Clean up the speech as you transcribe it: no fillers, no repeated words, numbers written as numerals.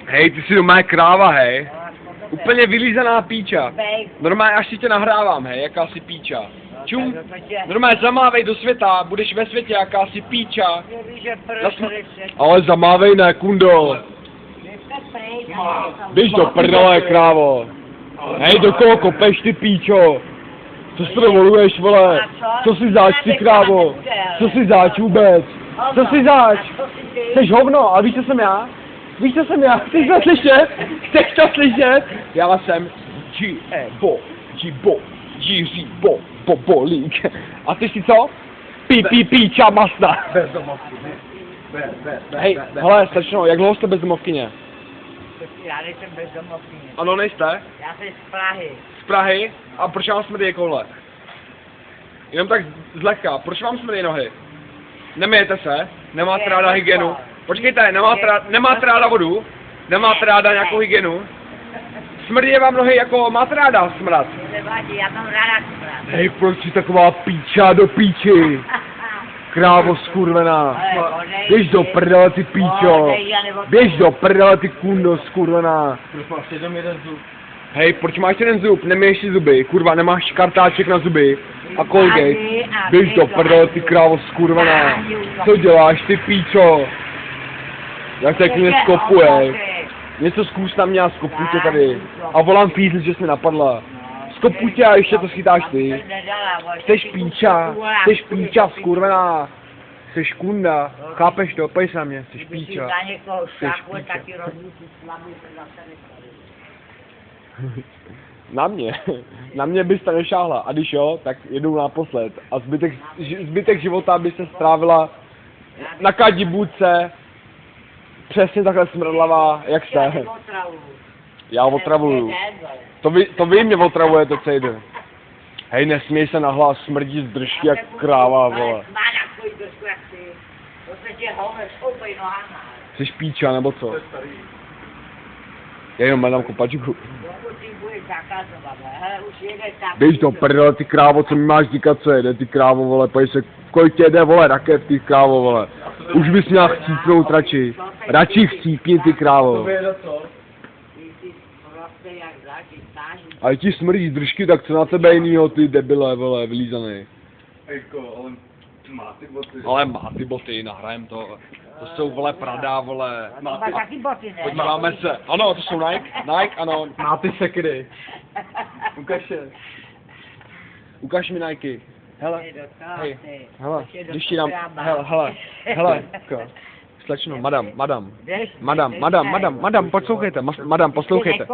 Hej, ty jsi doma kráva, hej. Úplně vylízaná píča. Normálně až si tě nahrávám, hej, jakási píča. Čum, normálně zamávej do světa, budeš ve světě jakási píča. Ale zamávej ne, kundo. Běž do prdele, krávo. Hej, do koho kopeš, ty píčo? Co si dovoluješ, vole? Co si zač, ty krávo? Co si zač vůbec? Co si zač? Jseš hovno, a víš, co jsem já? Víš, co jsem já? Chceš to slyšet? Chceš to slyšet? Já jsem Bobolík. A ty jsi co? Píča masna. Hej, hele, slečno, jak dlouho jste bezdomovkyně? Já nejsem bezdomovkyně. Ano, nejste? Já jsem z Prahy. Z Prahy? A proč vám smrdí koule? Jenom tak zlehka, proč vám smrdí nohy? Nemijete se? Nemáte ráda hygienu? Počkejte, nemáte ráda vodu? Nemáte ráda nějakou hygienu? Smrdí vám nohy jako máte ráda smrad? Nevadí, já mám ráda smrad. Hej, proč jsi taková píča do píči? Krávo skurvená. Běž do prdele, ty píčo. Běž do prdele, ty kundo skurvená. Hej, proč máš jeden zub? Nemiješ si zuby, kurva, nemáš kartáček na zuby. A Colgate. Běž do prdele, ty krávo skurvená. Co děláš, ty píčo? Jak se k mě skopuje. Něco zkus na mě a skopuj tě tady. A volám Fízl, že jsi mi napadla. Skopuj tě a ještě to schytáš ty. Jseš píča, skurvená. Jseš kunda. Chápeš to? Pojď se na mě, jseš píča. Na mě byste nešáhla. A když jo, tak jedu naposled. A zbytek života by se strávila na kadibůce. Přesně takhle smrdlavá, jak jste. Já otravuju. To vy mě otravujete, Cejde. Hej, nesměj se nahlas, smrdí z držky jak kráva, vole. Jsi píča, nebo co? Já jenom mám kopačku. Běž do prdele, ty krávo, co mi máš říkat, co jede, ty krávo, vole, pojď se, kolik tě jede, vole, raket, ty krávo, vole. Už bys měl chcípnout radši. Radši chcípni, ty krávo. Ale ti smrdí z držky, tak co na tebe jinýho, ty debile, vole, vylízaný. Ale má ty boty, nahrajem to. To jsou, vole, Prada, vole. Taky boty, ne? Podíváme se. Ano, to jsou Nike, ano. Má ty sekry. Ukaž je. Ukaž mi Nike. Hele, hej, hele, když ti dám, hele, slečno, madam, poslouchejte, madam, poslouchejte.